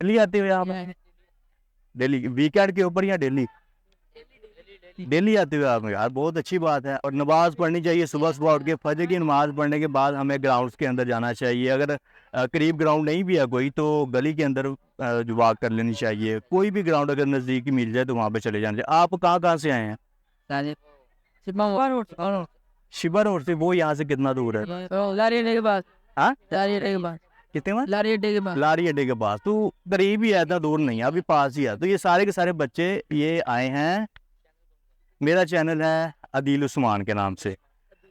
Daily آتے ہوئے آپ؟ ڈیلی ویکینڈ کے اوپر یا ڈیلی؟ ڈیلی آتے ہوئے آپ؟ یار بہت اچھی بات ہے. اور نماز پڑھنی چاہیے صبح صبح اٹھ کے. فجر کی نماز پڑھنے کے بعد ہمیں گراؤنڈس کے اندر جانا چاہیے. اگر قریب گراؤنڈ نہیں بھی ہے کوئی تو گلی کے اندر جو واک کر لینی چاہیے. کوئی بھی گراؤنڈ اگر نزدیک مل جائے تو وہاں پہ چلے جانا چاہیے. آپ کہاں سے آئے ہیں؟ شبا روڈ سے. وہ یہاں سے کتنا دور ہے؟ لاری اڈے کے پاس. ہاں لاری اڈے کے پاس. کتنے میں؟ لاری اڈے کے پاس. لاری اڈے کے پاس. تو قریب ہی ہے, اتنا دور نہیں ہے, ابھی پاس ہی ہے. تو یہ سارے کے سارے بچے یہ آئے ہیں. میرا چینل ہے عدیل عثمان کے نام سے.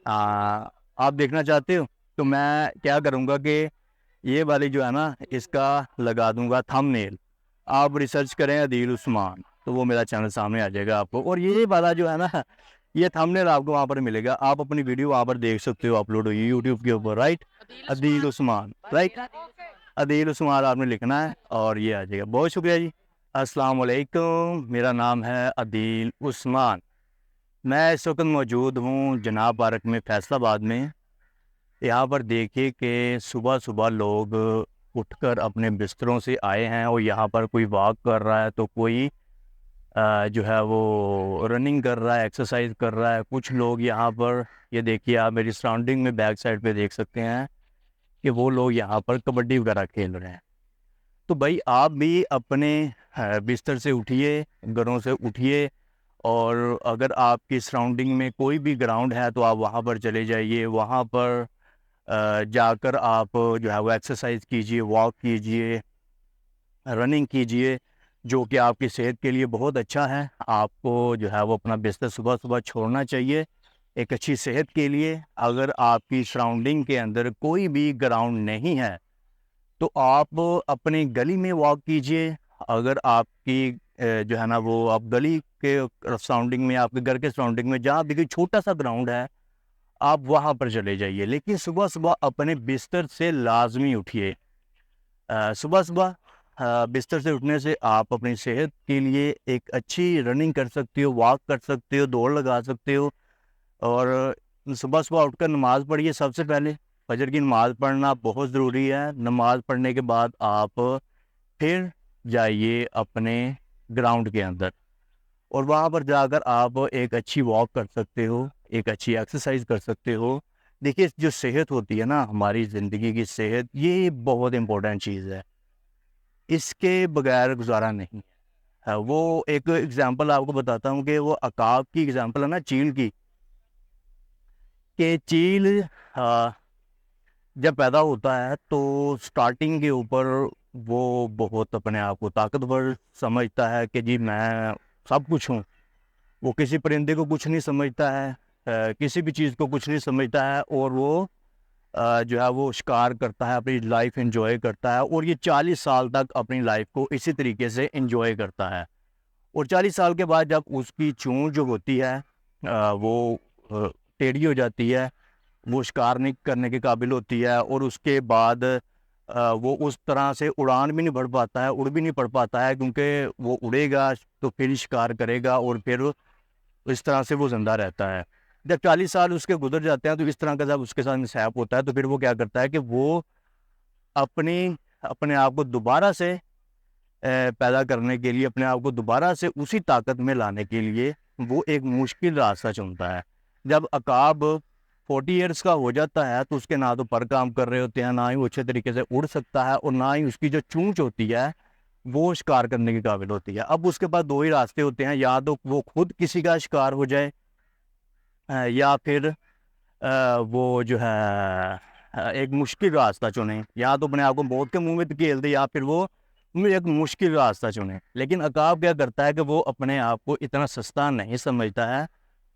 آپ دیکھنا چاہتے ہو تو میں کیا کروں گا کہ یہ والی جو ہے نا اس کا لگا دوں گا تھم نیل. آپ ریسرچ کریں عدیل عثمان تو وہ میرا چینل سامنے آ جائے گا آپ کو. اور یہ والا جو ہے نا یہ تھم نیل آپ کو وہاں پر ملے گا. آپ اپنی ویڈیو وہاں پر دیکھ سکتے ہو, اپلوڈ ہوئی یوٹیوب کے اوپر. رائٹ, عدیل عثمان. رائٹ, عدیل عثمان آپ نے لکھنا ہے اور یہ آ جائے گا. بہت شکریہ جی. السلام علیکم. میرا نام ہے عدیل عثمان. میں اس وقت موجود ہوں جناب پارک میں فیصل آباد میں. یہاں پر دیکھیے کہ صبح صبح لوگ اٹھ کر اپنے بستروں سے آئے ہیں اور یہاں پر کوئی واک کر رہا ہے تو کوئی جو ہے وہ رننگ کر رہا ہے, ایکسرسائز کر رہا ہے. کچھ لوگ یہاں پر یہ دیکھیے آپ میری سراؤنڈنگ میں بیک سائڈ پہ دیکھ سکتے ہیں کہ وہ لوگ یہاں پر کبڈی وغیرہ کھیل رہے ہیں. تو بھائی آپ بھی اپنے بستر سے اٹھیے, گھروں سے اٹھیے, اور اگر آپ کی سراؤنڈنگ میں کوئی بھی گراؤنڈ ہے تو آپ وہاں پر چلے جائیے. وہاں پر جا کر آپ جو ہے وہ ایکسرسائز کیجیے, واک کیجیے, رننگ کیجیے, جو کہ آپ کی صحت کے لیے بہت اچھا ہے. آپ کو جو ہے وہ اپنا بستر صبح صبح چھوڑنا چاہیے ایک اچھی صحت کے لیے. اگر آپ کی سراؤنڈنگ کے اندر کوئی بھی گراؤنڈ نہیں ہے تو آپ اپنی گلی میں واک کیجیے. اگر آپ کی جو ہے نا وہ آپ گلی کے سراؤنڈنگ میں, آپ کے گھر کے سراؤنڈنگ میں جہاں بھی کوئی چھوٹا سا گراؤنڈ ہے آپ وہاں پر چلے جائیے. لیکن صبح صبح اپنے بستر سے لازمی اٹھیے. صبح صبح بستر سے اٹھنے سے آپ اپنی صحت کے لیے ایک اچھی رننگ کر سکتے ہو, واک کر سکتے ہو, دوڑ لگا سکتے ہو. اور صبح صبح اٹھ کر نماز پڑھیے. سب سے پہلے فجر کی نماز پڑھنا بہت ضروری ہے. نماز پڑھنے کے بعد آپ پھر جائیے اپنے گراؤنڈ کے اندر اور وہاں پر جا کر آپ ایک اچھی واک کر سکتے ہو, ایک اچھی ایکسرسائز کر سکتے ہو. دیکھیے جو صحت ہوتی ہے نا, ہماری زندگی کی صحت, یہ بہت امپورٹنٹ چیز ہے. اس کے بغیر گزارا نہیں ہے. وہ ایک اگزامپل آپ کو بتاتا ہوں کہ وہ عقاب کی اگزامپل ہے نا, چیل کی, کہ چیل جب پیدا ہوتا ہے تو سٹارٹنگ کے اوپر وہ بہت اپنے آپ کو طاقتور سمجھتا ہے کہ جی میں سب کچھ ہوں. وہ کسی پرندے کو کچھ نہیں سمجھتا ہے, کسی بھی چیز کو کچھ نہیں سمجھتا ہے, اور وہ جو ہے وہ شکار کرتا ہے, اپنی لائف انجوائے کرتا ہے. اور یہ 40 سال تک اپنی لائف کو اسی طریقے سے انجوائے کرتا ہے. اور 40 سال کے بعد جب اس کی چونچ جو ہوتی ہے وہ ٹیڑھی ہو جاتی ہے, وہ شکار نہیں کرنے کے قابل ہوتی ہے, اور اس کے بعد وہ اس طرح سے اڑان بھی نہیں بڑھ پاتا ہے, اڑ بھی نہیں پڑ پاتا ہے, کیونکہ وہ اڑے گا تو پھر شکار کرے گا اور پھر اس طرح سے وہ زندہ رہتا ہے. جب 40 سال اس کے گزر جاتے ہیں تو اس طرح کا جب اس کے ساتھ مصائب ہوتا ہے تو پھر وہ کیا کرتا ہے کہ وہ اپنے آپ کو دوبارہ سے پیدا کرنے کے لیے, اپنے آپ کو دوبارہ سے اسی طاقت میں لانے کے لیے وہ ایک مشکل راستہ چنتا ہے. جب عقاب 40 ایئرس کا ہو جاتا ہے تو اس کے نہ تو پر کام کر رہے ہوتے ہیں, نہ ہی وہ اچھے طریقے سے اڑ سکتا ہے, اور نہ ہی اس کی جو چونچ ہوتی ہے وہ شکار کرنے کے قابل ہوتی ہے. اب اس کے پاس دو ہی راستے ہوتے ہیں, یا تو وہ خود کسی کا شکار ہو جائے, یا پھر وہ جو ہے ایک مشکل راستہ چنیں. یا تو اپنے آپ کو موت کے منہ میں دھکیل دے, یا پھر وہ ایک مشکل راستہ چنیں. لیکن عقاب کیا کرتا ہے کہ وہ اپنے آپ کو اتنا سستا نہیں سمجھتا ہے,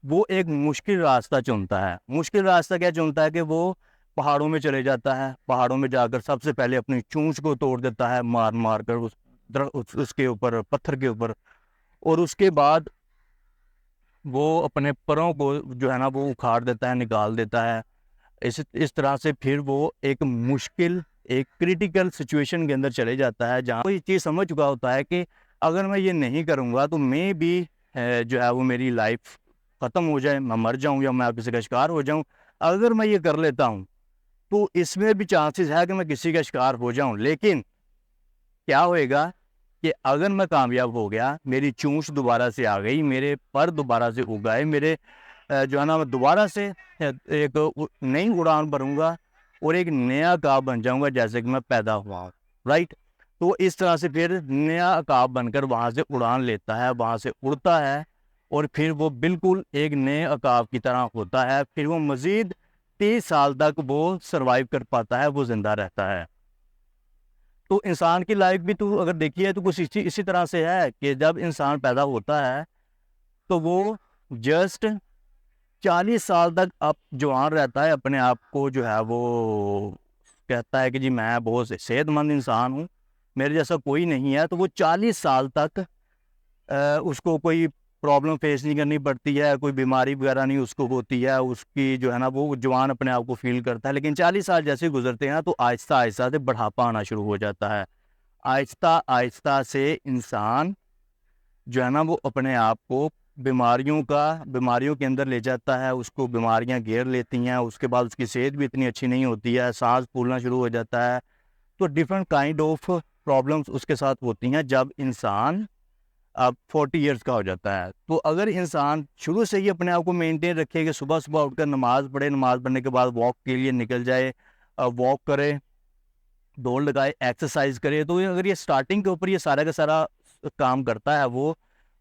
وہ ایک مشکل راستہ چنتا ہے. مشکل راستہ کیا چنتا ہے کہ وہ پہاڑوں میں چلے جاتا ہے, پہاڑوں میں جا کر سب سے پہلے اپنی چونچ کو توڑ دیتا ہے, مار مار کر اس کے اوپر, پتھر کے اوپر, اور اس کے بعد وہ اپنے پروں کو جو ہے نا وہ اکھاڑ دیتا ہے, نکال دیتا ہے. اس طرح سے پھر وہ ایک مشکل, ایک کریٹیکل سچویشن کے اندر چلے جاتا ہے, جہاں وہ یہ چیز سمجھ چکا ہوتا ہے کہ اگر میں یہ نہیں کروں گا تو میں بھی جو ہے وہ میری لائف ختم ہو جائے, میں مر جاؤں یا میں کسی کا شکار ہو جاؤں. اگر میں یہ کر لیتا ہوں تو اس میں بھی چانسز ہے کہ میں کسی کا شکار ہو جاؤں. لیکن کیا ہوئے گا کہ اگر میں کامیاب ہو گیا, میری چونچ دوبارہ سے آ گئی, میرے پر دوبارہ سے اگائے, میرے جو ہے نا میں دوبارہ سے ایک نئی اڑان بھروں گا اور ایک نیا عقاب بن جاؤں گا جیسے کہ میں پیدا ہوا, رائٹ. تو اس طرح سے پھر نیا عقاب بن کر وہاں سے اڑان لیتا ہے, وہاں سے اڑتا ہے, اور پھر وہ بالکل ایک نئے عقاب کی طرح ہوتا ہے. پھر وہ مزید 30 سال تک وہ سروائیو کر پاتا ہے, وہ زندہ رہتا ہے. تو انسان کی لائف بھی تو اگر دیکھیے تو کچھ اسی طرح سے ہے کہ جب انسان پیدا ہوتا ہے تو وہ جسٹ 40 سال تک اب جوان رہتا ہے, اپنے آپ کو جو ہے وہ کہتا ہے کہ جی میں بہت صحت مند انسان ہوں, میرے جیسا کوئی نہیں ہے. تو وہ 40 سال تک اس کو کوئی پرابلم فیس نہیں کرنی پڑتی ہے, کوئی بیماری وغیرہ نہیں اس کو ہوتی ہے, اس کی جو ہے نا وہ جوان اپنے آپ کو فیل کرتا ہے. لیکن 40 سال جیسے گزرتے ہیں تو آہستہ آہستہ سے بڑھاپا آنا شروع ہو جاتا ہے. آہستہ آہستہ سے انسان جو ہے نا وہ اپنے آپ کو بیماریوں کے اندر لے جاتا ہے, اس کو بیماریاں گھیر لیتی ہیں. اس کے بعد اس کی صحت بھی اتنی اچھی نہیں ہوتی ہے, سانس پھولنا شروع ہو جاتا ہے. تو ڈفرینٹ کائنڈ آف پرابلمس اس کے ساتھ ہوتی ہیں جب انسان اب 40 ایئرس کا ہو جاتا ہے. تو اگر انسان شروع سے ہی اپنے آپ کو مینٹین رکھے کہ صبح صبح اٹھ کر نماز پڑھے, نماز پڑھنے کے بعد واک کے لیے نکل جائے, واک کرے, دوڑ لگائے, ایکسرسائز کرے, تو اگر یہ سٹارٹنگ کے اوپر یہ سارا کا سارا کام کرتا ہے وہ,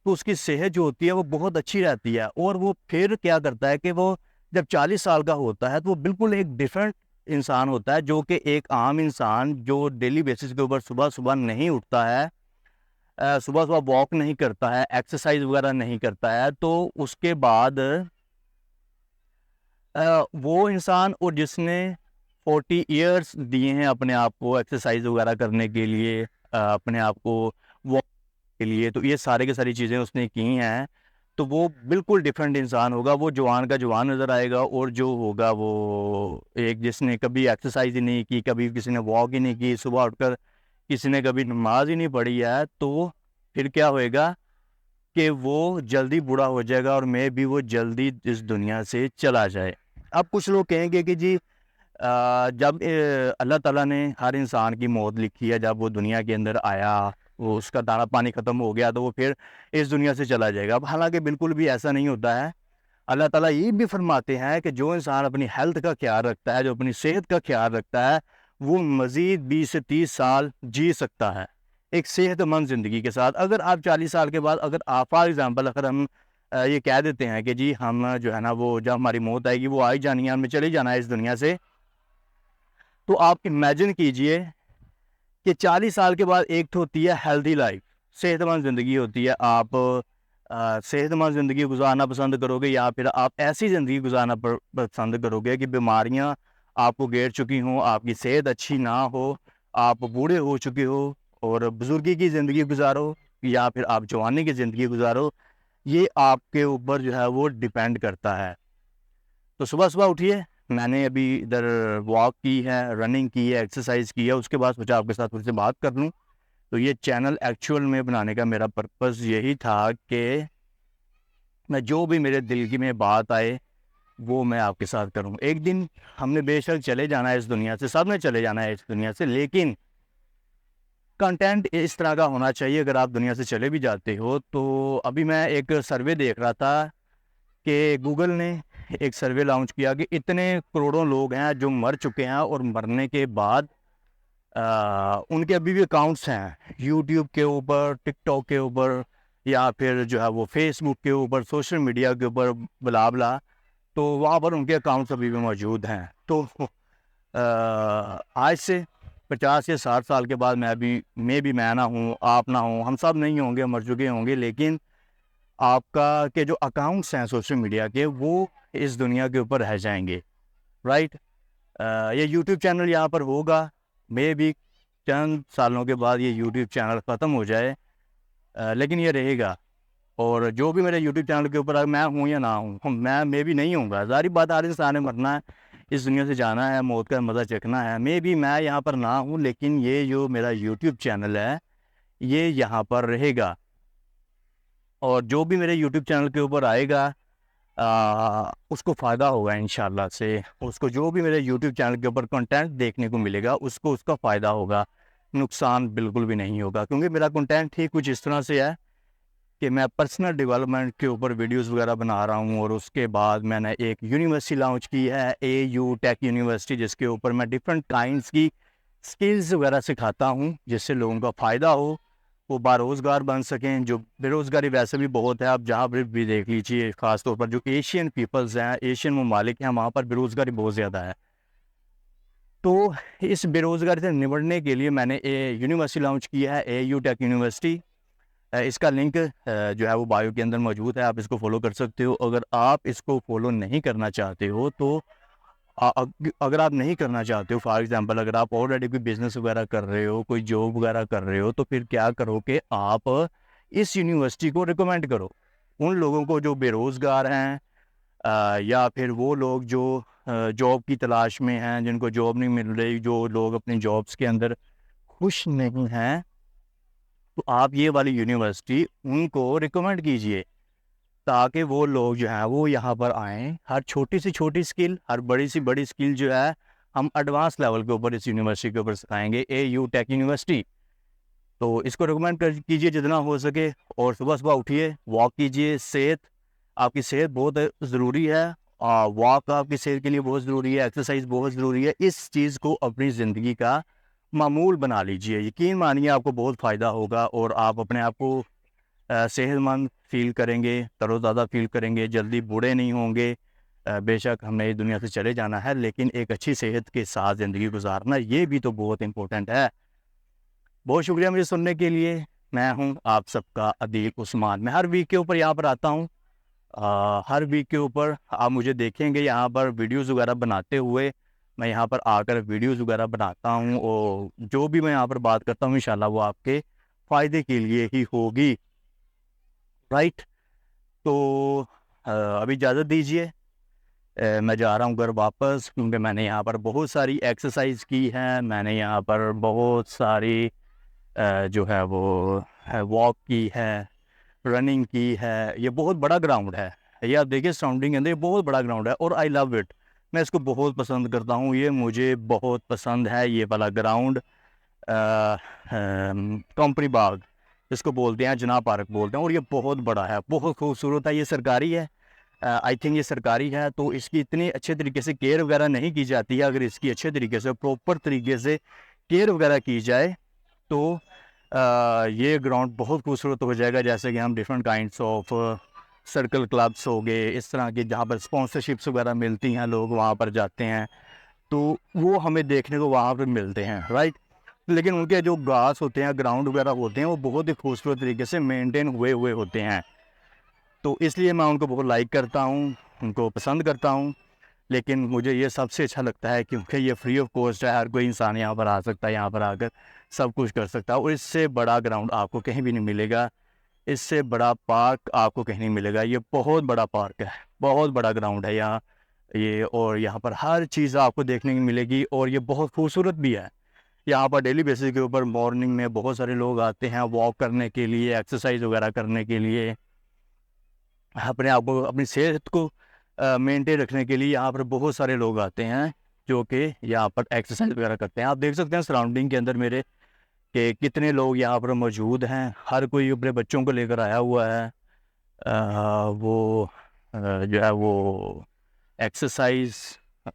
تو اس کی صحت جو ہوتی ہے وہ بہت اچھی رہتی ہے. اور وہ پھر کیا کرتا ہے کہ وہ جب 40 سال کا ہوتا ہے تو وہ بالکل ایک ڈفرینٹ انسان ہوتا ہے, جو کہ ایک عام انسان جو ڈیلی بیسس کے اوپر صبح صبح نہیں اٹھتا ہے, صبح صبح واک نہیں کرتا ہے, ایکسرسائز وغیرہ نہیں کرتا ہے, تو اس کے بعد وہ انسان, اور جس نے 40 ایئرس دیے ہیں اپنے آپ کو ایکسرسائز وغیرہ کرنے کے لیے, اپنے آپ کو واک کے لیے, تو یہ سارے کے ساری چیزیں اس نے کی ہیں, تو وہ بالکل ڈفرینٹ انسان ہوگا. وہ جوان کا جوان نظر آئے گا, اور جو ہوگا وہ ایک جس نے کبھی ایکسرسائز ہی نہیں کی, کبھی کسی نے واک ہی نہیں کی, صبح اٹھ کر کسی نے کبھی نماز ہی نہیں پڑھی ہے, تو پھر کیا ہوئے گا کہ وہ جلدی بوڑھا ہو جائے گا, اور میں بھی وہ جلدی اس دنیا سے چلا جائے. اب کچھ لوگ کہیں گے کہ جی جب اللہ تعالیٰ نے ہر انسان کی موت لکھی ہے, جب وہ دنیا کے اندر آیا, وہ اس کا دانا پانی ختم ہو گیا, تو وہ پھر اس دنیا سے چلا جائے گا. اب حالانکہ بالکل بھی ایسا نہیں ہوتا ہے. اللہ تعالیٰ یہ بھی فرماتے ہیں کہ جو انسان اپنی ہیلتھ کا خیال رکھتا ہے, جو اپنی صحت کا خیال رکھتا ہے, وہ مزید 20 سے 30 سال جی سکتا ہے ایک صحت مند زندگی کے ساتھ. اگر آپ 40 سال کے بعد, اگر آپ فار ایگزامپل اگر ہم یہ کہہ دیتے ہیں کہ جی ہم جو ہے نا وہ جب ہماری موت آئے گی وہ آئی جانی ہے, ہمیں چلے جانا ہے اس دنیا سے, تو آپ امیجن کیجئے کہ 40 سال کے بعد ایک تو ہوتی ہے ہیلدی لائف, صحت مند زندگی ہوتی ہے. آپ صحت مند زندگی گزارنا پسند کرو گے, یا پھر آپ ایسی زندگی گزارنا پسند کرو گے کہ بیماریاں آپ کو گھیر چکی ہوں, آپ کی صحت اچھی نہ ہو, آپ بوڑھے ہو چکے ہو اور بزرگی کی زندگی گزارو, یا پھر آپ جوانی کی زندگی گزارو, یہ آپ کے اوپر جو ہے وہ ڈیپینڈ کرتا ہے. تو صبح صبح اٹھیے, میں نے ابھی ادھر واک کی ہے, رننگ کی ہے, ایکسرسائز کی ہے, اس کے بعد سوچا آپ کے ساتھ تھوڑی سی بات کر لوں. تو یہ چینل ایکچوئل میں بنانے کا میرا پرپس یہی تھا کہ میں جو بھی میرے دل کی میں بات آئے وہ میں آپ کے ساتھ کروں. ایک دن ہم نے بے شک چلے جانا ہے اس دنیا سے, سب نے چلے جانا ہے اس دنیا سے, لیکن کنٹینٹ اس طرح کا ہونا چاہیے. اگر آپ دنیا سے چلے بھی جاتے ہو تو ابھی میں ایک سروے دیکھ رہا تھا کہ گوگل نے ایک سروے لانچ کیا کہ اتنے کروڑوں لوگ ہیں جو مر چکے ہیں, اور مرنے کے بعد ان کے ابھی بھی اکاؤنٹس ہیں یوٹیوب کے اوپر, ٹک ٹاک کے اوپر, یا پھر جو ہے وہ فیس بک کے اوپر, سوشل میڈیا کے اوپر, بلا بلا, تو وہاں پر ان کے اکاؤنٹس ابھی بھی موجود ہیں. تو آج سے 50 یا 60 سال کے بعد میں نہ ہوں, آپ نہ ہوں, ہم سب نہیں ہوں گے, مر چکے ہوں گے, لیکن آپ کا کے جو اکاؤنٹس ہیں سوشل میڈیا کے وہ اس دنیا کے اوپر رہ جائیں گے, رائٹ. یہ یوٹیوب چینل یہاں پر ہوگا, میں بھی چند سالوں کے بعد یہ یوٹیوب چینل ختم ہو جائے, لیکن یہ رہے گا. اور جو بھی میرے یوٹیوب چینل کے اوپر میں ہوں یا نہ ہوں, میں بھی نہیں ہوں گا. ظاہری بات, ہر انسان نے مرنا ہے, اس دنیا سے جانا ہے, موت کا مزہ چکھنا ہے. میں یہاں پر نہ ہوں, لیکن یہ جو میرا یوٹیوب چینل ہے یہ یہاں پر رہے گا, اور جو بھی میرے یوٹیوب چینل کے اوپر آئے گا اس کو فائدہ ہوگا انشاءاللہ سے. اس کو جو بھی میرے یوٹیوب چینل کے اوپر کنٹینٹ دیکھنے کو ملے گا اس کو اس کا فائدہ ہوگا, نقصان بالکل بھی نہیں ہوگا، کیونکہ میرا کنٹینٹ ہی کچھ اس طرح سے ہے کہ میں پرسنل ڈیولپمنٹ کے اوپر ویڈیوز وغیرہ بنا رہا ہوں، اور اس کے بعد میں نے ایک یونیورسٹی لانچ کی ہے، اے یو ٹیک یونیورسٹی، جس کے اوپر میں ڈفرینٹ کائنڈس کی سکلز وغیرہ سکھاتا ہوں جس سے لوگوں کا فائدہ ہو، وہ باروزگار بن سکیں. جو بے روزگاری ویسے بھی بہت ہے، آپ جہاں پر بھی دیکھ لیجیے، خاص طور پر جو ایشین پیپلز ہیں، ایشین ممالک ہیں، وہاں پر بے روزگاری بہت زیادہ ہے. تو اس بے روزگاری سے نمٹنے کے لیے میں نے یونیورسٹی لانچ کیا ہے، اے یو ٹیک یونیورسٹی. اس کا لنک جو ہے وہ بایو کے اندر موجود ہے، آپ اس کو فالو کر سکتے ہو. اگر آپ اس کو فالو نہیں کرنا چاہتے ہو تو اگر آپ نہیں کرنا چاہتے ہو، فار ایگزامپل اگر آپ آلریڈی کوئی بزنس وغیرہ کر رہے ہو، کوئی جاب وغیرہ کر رہے ہو، تو پھر کیا کرو کہ آپ اس یونیورسٹی کو ریکمینڈ کرو ان لوگوں کو جو بے روزگار ہیں، یا پھر وہ لوگ جو جاب کی تلاش میں ہیں، جن کو جاب نہیں مل رہی، جو لوگ اپنی جابس کے اندر خوش نہیں ہیں. تو آپ یہ والی یونیورسٹی ان کو ریکمینڈ کیجئے تاکہ وہ لوگ جو ہیں وہ یہاں پر آئیں. ہر چھوٹی سی چھوٹی سکل، ہر بڑی سی بڑی سکل جو ہے ہم ایڈوانس لیول کے اوپر اس یونیورسٹی کے اوپر سکھائیں گے، اے یو ٹیک یونیورسٹی. تو اس کو ریکمینڈ کیجئے جتنا ہو سکے، اور صبح صبح اٹھیے، واک کیجئے. آپ کی صحت بہت ضروری ہے، واک آپ کی صحت کے لیے بہت ضروری ہے، ایکسرسائز بہت ضروری ہے. اس چیز کو اپنی زندگی کا معمول بنا لیجئے، یقین مانیے آپ کو بہت فائدہ ہوگا، اور آپ اپنے آپ کو صحت مند فیل کریں گے، تر و تازہ فیل کریں گے، جلدی بوڑھے نہیں ہوں گے. بے شک ہم نے اس دنیا سے چلے جانا ہے، لیکن ایک اچھی صحت کے ساتھ زندگی گزارنا یہ بھی تو بہت امپورٹنٹ ہے. بہت شکریہ مجھے سننے کے لیے. میں ہوں آپ سب کا عدیل عثمان. میں ہر ویک کے اوپر یہاں پر آتا ہوں، ہر ویک کے اوپر آپ مجھے دیکھیں گے یہاں پر ویڈیوز وغیرہ بناتے ہوئے. میں یہاں پر آ کر ویڈیوز وغیرہ بناتا ہوں، اور جو بھی میں یہاں پر بات کرتا ہوں انشاءاللہ وہ آپ کے فائدے کے لیے ہی ہوگی، رائٹ. تو ابھی اجازت دیجیے، میں جا رہا ہوں گھر واپس، کیونکہ میں نے یہاں پر بہت ساری ایکسرسائز کی ہے، میں نے یہاں پر بہت ساری جو ہے وہ واک کی ہے، رننگ کی ہے. یہ بہت بڑا گراؤنڈ ہے، یہ آپ دیکھیں سراؤنڈنگ کے اندر، یہ بہت بڑا گراؤنڈ ہے، اور آئی لو اٹ. میں اس کو بہت پسند کرتا ہوں، یہ مجھے بہت پسند ہے یہ والا گراؤنڈ. کمپنی باغ اس کو بولتے ہیں، جناح پارک بولتے ہیں، اور یہ بہت بڑا ہے، بہت خوبصورت ہے. یہ سرکاری ہے، آئی تھنک یہ سرکاری ہے، تو اس کی اتنی اچھے طریقے سے کیئر وغیرہ نہیں کی جاتی ہے. اگر اس کی اچھے طریقے سے پراپر طریقے سے کیئر وغیرہ کی جائے تو یہ گراؤنڈ بہت خوبصورت ہو جائے گا. جیسے کہ ہم different kinds of circle clubs ہو گئے، اس طرح کے جہاں پر اسپانسرشپس وغیرہ ملتی ہیں، لوگ وہاں پر جاتے ہیں، تو وہ ہمیں دیکھنے کو وہاں پر ملتے ہیں، رائٹ. لیکن ان کے جو گھاس ہوتے ہیں، گراؤنڈ وغیرہ ہوتے ہیں، وہ بہت ہی خوبصورت طریقے سے مینٹین ہوئے ہوتے ہیں. تو اس لیے میں ان کو بہت لائک کرتا ہوں، ان کو پسند کرتا ہوں. لیکن مجھے یہ سب سے اچھا لگتا ہے کیونکہ یہ فری آف کاسٹ ہے، ہر کوئی انسان یہاں پر آ سکتا ہے، یہاں پر آ کر سب کچھ کر سکتا ہے. اور اس سے بڑا گراؤنڈ آپ کو کہیں بھی نہیں ملے گا، اس سے بڑا پارک آپ کو کہیں نہیں ملے گا. یہ بہت بڑا پارک ہے، بہت بڑا گراؤنڈ ہے یہاں یہ، اور یہاں پر ہر چیز آپ کو دیکھنے کی ملے گی، اور یہ بہت خوبصورت بھی ہے. یہاں پر ڈیلی بیسس کے اوپر مارننگ میں بہت سارے لوگ آتے ہیں واک کرنے کے لیے، ایکسرسائز وغیرہ کرنے کے لیے، اپنے آپ کو، اپنی صحت کو مینٹین رکھنے کے لیے. یہاں پر بہت سارے لوگ آتے ہیں جو کہ یہاں پر ایکسرسائز وغیرہ کرتے ہیں. آپ دیکھ سکتے ہیں سراؤنڈنگ کے اندر میرے کہ کتنے لوگ یہاں پر موجود ہیں. ہر کوئی اپنے بچوں کو لے کر آیا ہوا ہے، وہ جو ہے وہ ایکسرسائز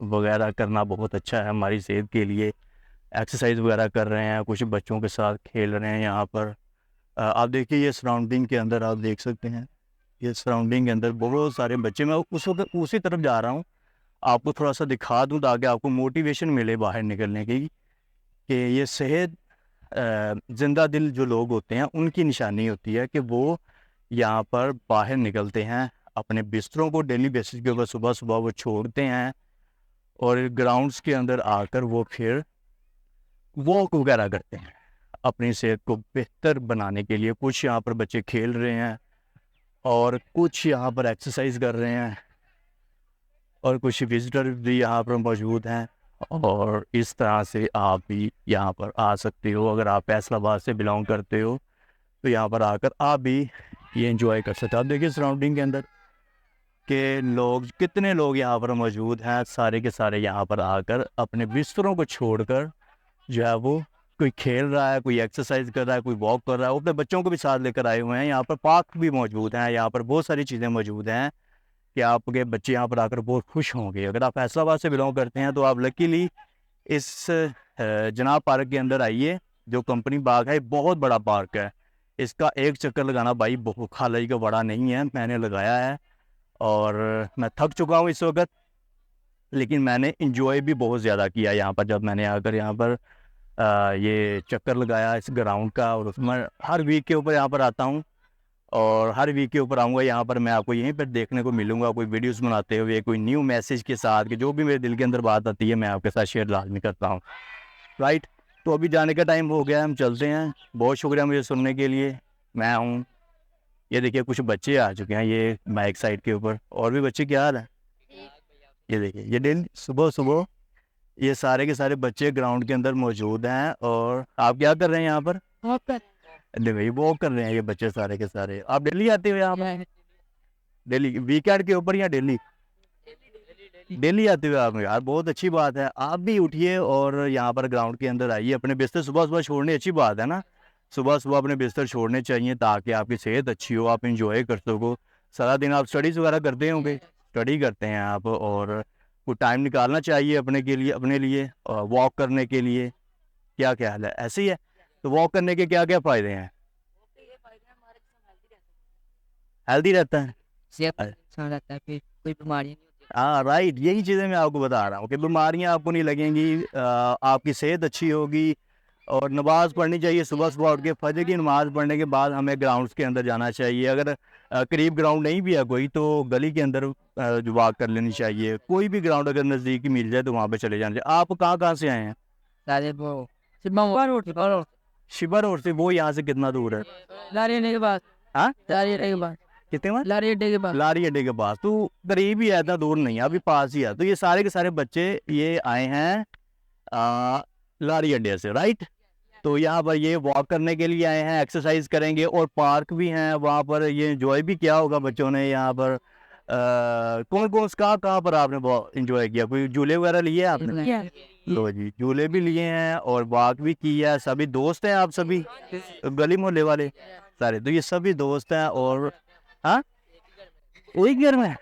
وغیرہ کرنا بہت اچھا ہے ہماری صحت کے لیے. ایکسرسائز وغیرہ کر رہے ہیں، کچھ بچوں کے ساتھ کھیل رہے ہیں یہاں پر. آپ دیکھیے یہ سراؤنڈنگ کے اندر آپ دیکھ سکتے ہیں، یہ سراؤنڈنگ کے اندر بہت سارے بچے. میں اس وقت اسی طرف جا رہا ہوں، آپ کو تھوڑا سا دکھا دوں تاکہ آپ کو موٹیویشن ملے باہر نکلنے کی، کہ یہ صحت زندہ دل جو لوگ ہوتے ہیں ان کی نشانی ہوتی ہے کہ وہ یہاں پر باہر نکلتے ہیں، اپنے بستروں کو ڈیلی بیسس کے اوپر صبح صبح وہ چھوڑتے ہیں، اور گراؤنڈس کے اندر آ کر وہ پھر واک وغیرہ کرتے ہیں اپنی صحت کو بہتر بنانے کے لیے. کچھ یہاں پر بچے کھیل رہے ہیں، اور کچھ یہاں پر ایکسرسائز کر رہے ہیں، اور کچھ وزٹر بھی یہاں پر موجود ہیں. اور اس طرح سے آپ بھی یہاں پر آ سکتے ہو. اگر آپ فیصل آباد سے بلانگ کرتے ہو تو یہاں پر آ کر آپ بھی یہ انجوائے کر سکتے ہو. آپ دیکھیے سراؤنڈنگ کے اندر کہ لوگ، کتنے لوگ یہاں پر موجود ہیں، سارے کے سارے یہاں پر آ کر اپنے بستروں کو چھوڑ کر جو ہے وہ کوئی کھیل رہا ہے, کوئی ایکسرسائز کر رہا ہے, کوئی واک کر رہا ہے, وہ اپنے بچوں کو بھی ساتھ لے کر آئے ہوئے ہیں. یہاں پر پارک بھی موجود ہیں, یہاں پر بہت ساری چیزیں موجود ہیں کہ آپ کے بچے یہاں پر آ کر بہت خوش ہوں گے. اگر آپ فیصل آباد سے بلانگ کرتے ہیں تو آپ لکیلی اس جناب پارک کے اندر آئیے, جو کمپنی باغ ہے. بہت بڑا پارک ہے, اس کا ایک چکر لگانا بھائی بہت خالی کا بڑا نہیں ہے. میں نے لگایا ہے اور میں تھک چکا ہوں اس وقت, لیکن میں نے انجوائے بھی بہت زیادہ کیا یہاں پر. جب میں نے آ کر یہاں پر یہ چکر لگایا اس گراؤنڈ کا, اور اس میں ہر ویک کے اوپر یہاں پر آتا ہوں, اور ہر ویک کے اوپر آؤں گا یہاں پر. میں آپ کو یہیں پر دیکھنے کو ملوں گا, کوئی ویڈیوز بناتے ہوئے, کوئی نیو میسیج کے ساتھ, کہ جو بھی میرے دل کے اندر بات آتی ہے میں آپ کے ساتھ شیئر لازمی کرتا ہوں, رائٹ. تو ابھی جانے کا ٹائم ہو گیا ہے, ہم چلتے ہیں. بہت شکریہ مجھے سننے کے لیے. میں ہوں, یہ دیکھیے کچھ بچے آ چکے ہیں یہ بائک سائڈ کے اوپر. اور بھی بچے, کیا حال ہے؟ یہ دیکھیے, یہ ڈیلی صبح یہ سارے کے سارے بچے گراؤنڈ کے اندر موجود ہیں. اور آپ کیا کر رہے ہیں یہاں پر؟ بھائی واک کر رہے ہیں یہ بچے سارے کے سارے. آپ ڈیلی آتے ہوئے یہاں پر؟ ڈیلی ویکینڈ کے اوپر یا ڈیلی؟ ڈیلی آتے ہوئے آپ؟ یار بہت اچھی بات ہے. آپ بھی اٹھیے اور یہاں پر گراؤنڈ کے اندر آئیے. اپنے بستر صبح چھوڑنے اچھی بات ہے نا, صبح اپنے بستر چھوڑنے چاہیے تاکہ آپ کی صحت اچھی ہو, آپ انجوائے کر سکو. سارا دن آپ اسٹڈیز وغیرہ کرتے ہوں گے, اسٹڈی کرتے ہیں آپ, اور کوئی ٹائم نکالنا چاہیے اپنے لیے واک کرنے کے لیے. کیا خیال ہے؟ ایسے ہی ہے. تو واک کرنے کے کیا کیا فائدے ہیں؟ ہیلدی رہتا ہے. کوئی بیماری نہیں ہوتی. ہاں رائٹ, یہی چیزیں میں آپ کو بتا رہا ہوں کہ بیماریاں آپ کو نہیں لگیں گی, آپ کی صحت اچھی ہوگی. اور نماز پڑھنی چاہیے صبح اٹھ کے. فجر کی نماز پڑھنے کے بعد ہمیں گراؤنڈس کے اندر جانا چاہیے. اگر قریب گراؤنڈ نہیں بھی ہے کوئی تو گلی کے اندر جو واک کر لینی چاہیے. کوئی بھی گراؤنڈ اگر نزدیکی مل جائے تو وہاں پہ چلے جانا چاہیے. آپ کہاں سے آئے ہیں؟ شبا روڈ سے. وہ یہاں سے کتنا دور ہے؟ لاری اڈے کے بعد. ہاں کتنے بعد؟ لاری اڈے کے پاس. تو قریب ہی ہے, اتنا دور نہیں ہے, ابھی پاس ہی ہے. تو یہ سارے کے سارے بچے یہ آئے ہیں لاری اڈے سے, رائٹ. تو یہاں پر یہ واک کرنے کے لیے آئے ہیں, ایکسرسائز کریں گے, اور پارک بھی ہیں وہاں پر. یہ انجوائے بھی کیا ہوگا بچوں نے یہاں پر. کون کہاں پر آپ نے انجوائے کیا؟ کوئی جھولے وغیرہ لیے آپ نے؟ لو جی, جھولے بھی لیے ہیں اور واک بھی کیا. سبھی دوست ہیں آپ سبھی گلی محلے والے سارے؟ تو یہ سبھی دوست ہیں. اور ہاں وہی گھر میں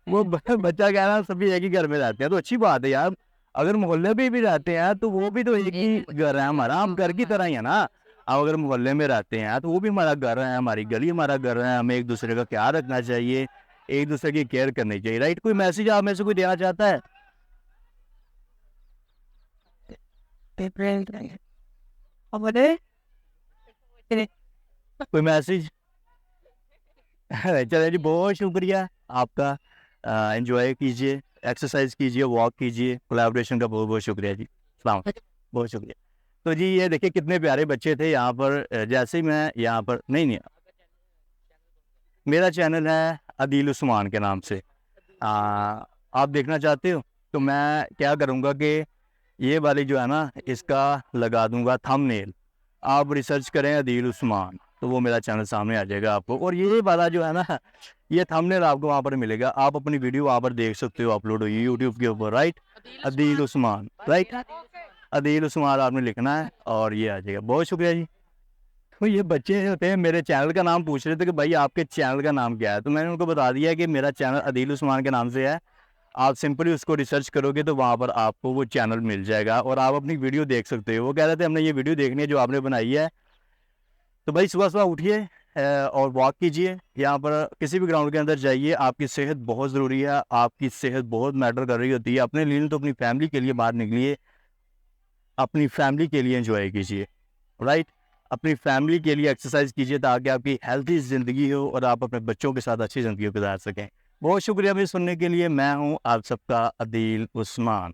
وہ بچہ کہہ رہا سبھی ایک ہی گھر میں رہتے ہیں. تو اچھی بات ہے یار, اگر محلے میں بھی رہتے ہیں تو وہ بھی تو ایک ہی گھر ہے ہمارا. ہم گھر کی طرح ہی ہے نا. اب اگر محلے میں رہتے ہیں تو وہ بھی ہمارا گھر ہے, ہماری گلی ہمارا گھر ہے. ہمیں ایک دوسرے کا خیال رکھنا چاہیے, ایک دوسرے کی کیئر کرنی چاہیے, رائٹ. کوئی میسج آپ میں سے کوئی دینا چاہتا ہے؟ کوئی میسج؟ چلے جی, بہت شکریہ آپ کا. انجوائے کیجیے, ایکسرسائز کیجیے, واک کیجیے. کولیبریشن کا بہت شکریہ جی. السلام علیکم, بہت شکریہ. تو جی یہ دیکھیں کتنے پیارے بچے تھے یہاں پر. جیسے ہی میں یہاں پر نہیں میرا چینل ہے عدیل عثمان کے نام سے. آپ دیکھنا چاہتے ہو تو میں کیا کروں گا کہ یہ والی جو ہے نا اس کا لگا دوں گا تھم نیل. آپ ریسرچ کریں عدیل عثمان تو وہ میرا چینل سامنے آ جائے گا آپ کو. اور یہ والا جو ہے نا یہ تھم نیل آپ کو وہاں پر ملے گا. آپ اپنی ویڈیو وہاں پر دیکھ سکتے ہو, اپلوڈ ہوئی یوٹیوب کے اوپر, رائٹ. عدیل عثمان, رائٹ. عدیل عثمان آپ نے لکھنا ہے اور یہ آ جائے گا. بہت شکریہ جی. تو یہ بچے ہوتے ہیں میرے چینل کا نام پوچھ رہے تھے کہ بھائی آپ کے چینل کا نام کیا ہے. تو میں نے ان کو بتا دیا کہ میرا چینل عدیل عثمان کے نام سے ہے. آپ سمپلی اس کو ریسرچ کرو گے تو وہاں پر آپ کو وہ چینل مل جائے گا اور آپ اپنی ویڈیو دیکھ سکتے ہو. وہ کہہ رہے تھے ہم نے یہ ویڈیو دیکھنی ہے جو آپ نے بنائی ہے. تو بھائی صبح اٹھیے اور واک کیجیے. یہاں پر کسی بھی گراؤنڈ کے اندر جائیے. آپ کی صحت بہت ضروری ہے, آپ کی صحت بہت میٹر کر رہی ہوتی ہے. اپنے لیے تو اپنی فیملی کے لیے باہر نکلیے, اپنی فیملی کے لیے انجوائے کیجیے, رائٹ. اپنی فیملی کے لیے ایکسرسائز کیجیے تاکہ آپ کی ہیلتھی زندگی ہو اور آپ اپنے بچوں کے ساتھ اچھی زندگی گزار سکیں. بہت شکریہ مجھے سننے کے لیے. میں ہوں آپ سب کا عدیل عثمان.